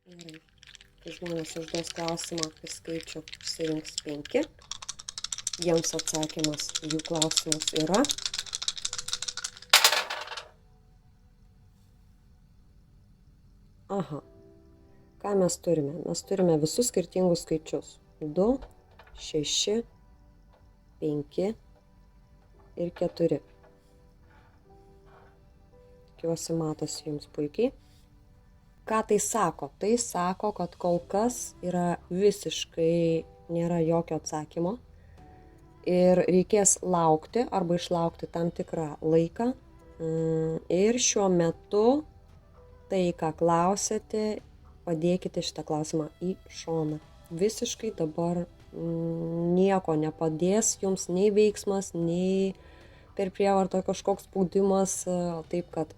Gerai. Kai žmonės užduos klausimą, kai skaičių išsirinks 5, jiems atsakymas jų klausimus yra. Aha. Ką mes turime? Mes turime visus skirtingus skaičius. 2, 6, 5 ir 4. Tikiuosi matosi jums puikiai. Ką tai sako? Tai sako, kad kol kas yra visiškai nėra jokio atsakymo ir reikės laukti arba išlaukti tam tikrą laiką. Ir šiuo metu tai, ką klausėte, padėkite šitą klausimą į šoną. Visiškai dabar nieko nepadės jums nei veiksmas, nei per prievartą kažkoks spaudimas, taip kad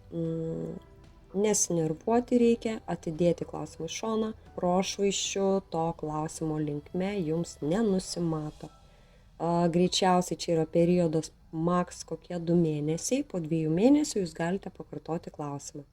nesinervuoti reikia, atidėti klausimą į šoną, prošvaisčių to klausimo linkme jums nenusimato. Greičiausiai čia yra periodas maks kokie 2 mėnesiai, po 2 mėnesių jūs galite pakartoti klausimą.